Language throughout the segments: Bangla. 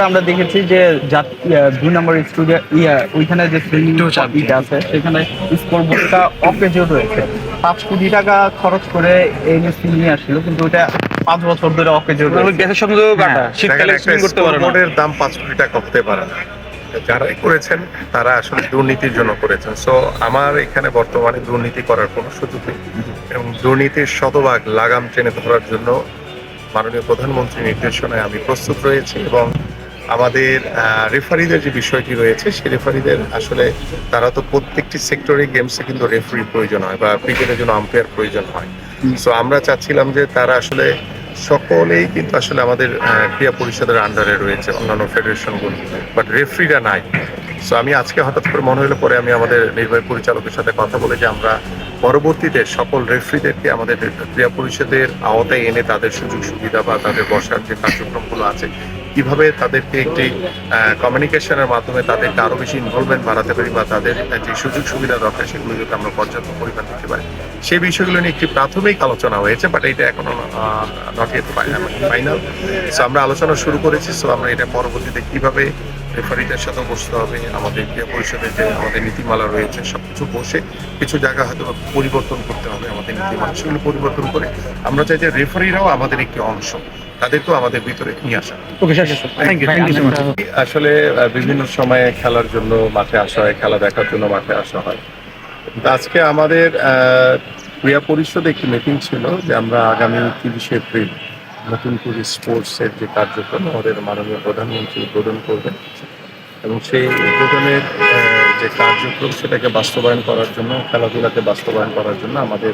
আমরা দেখেছি যে 2 নম্বর স্টুডিও ওইখানে যে সুইমিং ইটা আছে সেখানে স্কোর বোর্ডটা অকেজো রয়েছে। 5 কোটি টাকা খরচ করে এই নিয়ে আসছিল, কিন্তু ওটা 5 বছর ধরে অকেজো রয়েছে। গ্যাসের সংযোগ কাটা, শীতকালে সুইমিং করতে পারে না। বোর্ডের দাম 5 কোটি টাকা হতে পারে না। যারাই করেছেন তারা আসলে দুর্নীতির জন্য করেছেন। সো আমার এখানে বর্তমানে দুর্নীতি করার কোনো সুযোগ নেই, এবং দুর্নীতির শতভাগ লাগাম টেনে ধরার জন্য মাননীয় প্রধানমন্ত্রীর নির্দেশনায় আমি প্রস্তুত রয়েছি। এবং আমাদের রেফারিদের যে বিষয়টি রয়েছে, সেই রেফারিদের আসলে তারা তো প্রত্যেকটি সেক্টরে গেমসে কিন্তু রেফারি প্রয়োজন হয় বা ক্রিকেটের জন্য আম্পায়ার প্রয়োজন হয়। সো আমরা চাচ্ছিলাম যে তারা আসলে সকলেই কিন্তু আসলে আমাদের ক্রীড়া পরিষদের আন্ডারে রয়েছে, অন্যান্য ফেডারেশনগুলো, বাট রেফারিরা নাই। সো আমি আজকে হঠাৎ করে মনে হলো, পরে আমি আমাদের নির্বাহী পরিচালকের সাথে কথা বলে যে আমরা পরবর্তীতে সকল রেফারিদেরকে আমাদের ক্রীড়া পরিষদের আওতায় এনে তাদের সুযোগ সুবিধা বা তাদের বসার যে কার্যক্রমগুলো আছে, কিভাবে তাদেরকে একটি কমিউনিকেশনের মাধ্যমে তাদেরকে আরো বেশি ইনভলভমেন্ট বাড়াতে পারি বা তাদের যে সুযোগ সুবিধা দরকার সেগুলো যদি আমরা পর্যাপ্ত পরিমাণ দিতে পারি, সেই বিষয়গুলো নিয়ে একটি প্রাথমিক আলোচনা হয়েছে, বাট এটা এখনো নট ইয়েট ফাইনাল। সো আমরা আলোচনা শুরু করেছি। সো আমরা এটা পরবর্তীতে কিভাবে রেফারিদের সাথে বসতে হবে, আমাদের ক্রীড়া পরিষদের যে আমাদের নীতিমালা রয়েছে সবকিছু বসে কিছু জায়গা হয়তো পরিবর্তন করতে হবে আমাদের নীতিমালা, সেগুলো পরিবর্তন করে আমরা চাই যে রেফারিরাও আমাদের একটি অংশ, তাদেরকেও আমাদের ভিতরে নিয়ে আসা। আসলে বিভিন্ন সময়ে খেলার জন্য মাঠে আসা হয়, খেলা দেখার জন্য মাঠে আসা হয়। আজকে আমাদের ক্রীড়া পরিষদে একটি মিটিং ছিল যে আমরা আগামী 30শে এপ্রিল নতুন করে স্পোর্টসের যে কার্যক্রম আমাদের মাননীয় প্রধানমন্ত্রী উদ্বোধন করবেন, এবং সেই উদ্বোধনের যে কার্যক্রম সেটাকে বাস্তবায়ন করার জন্য, খেলাধুলাকে বাস্তবায়ন করার জন্য আমাদের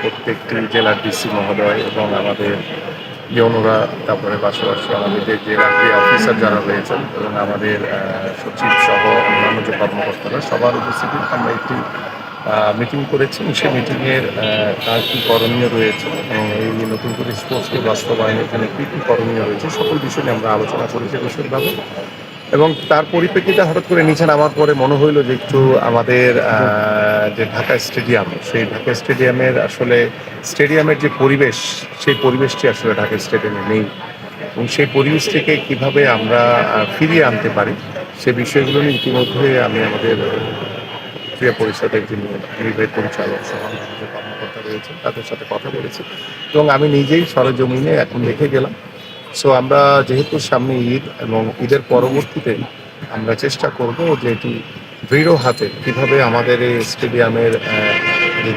প্রত্যেকটি জেলার ডিসি মহোদয় এবং আমাদের ইউনোরা, তারপরে পাশাপাশি আমাদের যে জেলা ক্রীড়া অফিসার যারা রয়েছেন এবং আমাদের সচিব সহ অন্যান্য যে কর্মকর্তারা, সবার উপস্থিতিতে আমরা একটি মিটিং করেছি। সেই মিটিংয়ের কার কী করণীয় রয়েছে এবং এই নতুন করে স্পোর্টসকে বাস্তবায়নের জন্য কী কী করণীয় রয়েছে সকল বিষয় নিয়ে আমরা আলোচনা করেছি বিশদভাবে। এবং তার পরিপ্রেক্ষিতে হঠাৎ করে নিচে নামার পরে মনে হইলো যে একটু আমাদের যে ঢাকা স্টেডিয়াম, সেই ঢাকা স্টেডিয়ামের আসলে স্টেডিয়ামের যে পরিবেশ, সেই পরিবেশটি আসলে ঢাকা স্টেডিয়ামে নেই, এবং সেই পরিবেশটিকে কিভাবে আমরা ফিরিয়ে আনতে পারি সে বিষয়গুলো নিয়ে ইতিমধ্যে আমি আমাদের ক্রীড়া পরিষদের যিনি নির্বাহী পরিচালক সহ যে কর্মকর্তা রয়েছেন তাদের সাথে কথা বলেছি, এবং আমি নিজেই সরেজমিনে এখন দেখে গেলাম। সো আমরা যেহেতু সামনে ঈদ এবং ঈদের পরবর্তীতে আমরা চেষ্টা করব যে এটি দৃঢ় হাতে কীভাবে আমাদের এই স্টেডিয়ামের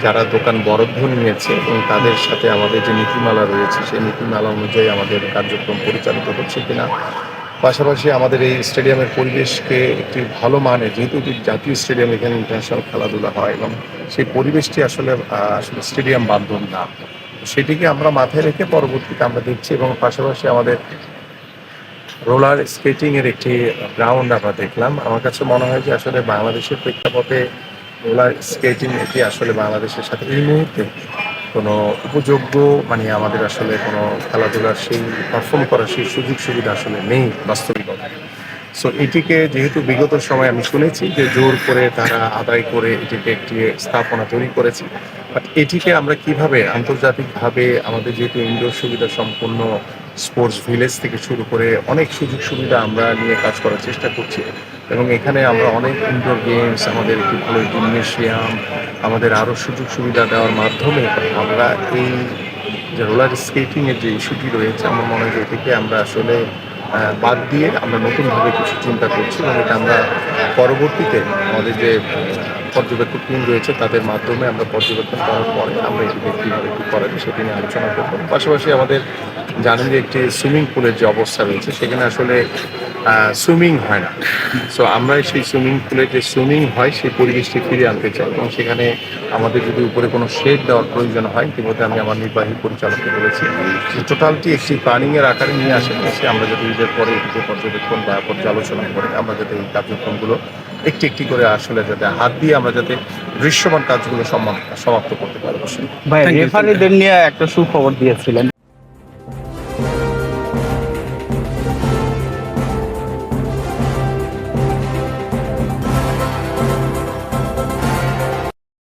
যারা দোকান বরাদ্দ নিয়েছে এবং তাদের সাথে আমাদের যে নীতিমালা রয়েছে সেই নীতিমালা অনুযায়ী আমাদের কার্যক্রম পরিচালিত হচ্ছে কিনা, পাশাপাশি আমাদের এই স্টেডিয়ামের পরিবেশকে একটি ভালো মানের, যেহেতু এটি জাতীয় স্টেডিয়াম, এখানে ইন্টারন্যাশনাল খেলাধুলা হয় এবং সেই পরিবেশটি আসলে স্টেডিয়াম বান্ধব না, সেটিকে আমরা মাথায় রেখে পরবর্তীতে আমরা দেখছি। এবং পাশাপাশি আমাদের রোলার স্কেটিং এর একটি গ্রাউন্ড আমরা দেখলাম। আমার কাছে মনে হয় যে আসলে বাংলাদেশের প্রেক্ষাপটে রোলার স্কেটিং এটি আসলে বাংলাদেশের সাথে এই মুহূর্তে কোনো উপযোগ্য আমাদের আসলে কোনো খেলাধুলার সেই পারফর্ম করার সেই সুযোগ সুবিধা আসলে নেই বাস্তবিকতা। সো এটিকে যেহেতু বিগত সময় আমি শুনেছি যে জোর করে তারা আদায় করে এটিকে একটি স্থাপনা তৈরি করেছে, বাট এটিকে আমরা কিভাবে আন্তর্জাতিকভাবে আমাদের যেহেতু ইনডোর সুবিধা সম্পন্ন স্পোর্টস ভিলেজ থেকে শুরু করে অনেক সুযোগ সুবিধা আমরা নিয়ে কাজ করার চেষ্টা করছি, এবং এখানে আমরা অনেক ইনডোর গেমস, আমাদের একটি ভালো জিমনেশিয়াম, আমাদের আরও সুযোগ সুবিধা দেওয়ার মাধ্যমে আমরা এই যে রোলার স্কেটিংয়ের যে ইস্যুটি রয়েছে, আমার মনে হয় যে এটিকে আমরা আসলে বাদ দিয়ে আমরা নতুনভাবে কিছু চিন্তা করছি, এবং এটা আমরা পরবর্তীতে আমাদের যে পর্যবেক্ষক টিম রয়েছে তাদের মাধ্যমে আমরা পর্যবেক্ষণ করার পরে আমরা এটিকে কীভাবে কী করা যায় সেটি নিয়ে আলোচনা করব। পাশাপাশি আমাদের জানেন যে একটি সুইমিং পুলের যে অবস্থা রয়েছে সেখানে আসলে সুইমিং হয় না। সো আমরা সেই সুইমিং পুলে যে সুইমিং হয় সেই পরিবেশটি ফিরিয়ে আনতে চাই, এবং সেখানে আমাদের যদি উপরে কোনো শেড দেওয়ার প্রয়োজন হয়, ইতিমধ্যে আমি আমার নির্বাহী পরিচালককে বলেছি যে টোটালটি একটি প্ল্যানিংয়ের আকারে নিয়ে আসেন, এসে আমরা যাতে ঈদের পরে এটিকে পর্যবেক্ষণ বা পর্যালোচনা করে আমরা যাতে এই কার্যক্রমগুলো একটি একটি করে আসলে যাতে হাত দিয়ে আমরা যাতে দৃশ্যমান কাজগুলো সমাপ্ত করতে পারবো। ভাই, রেফারিদের নিয়ে একটা সুখবর দিয়েছিলেন।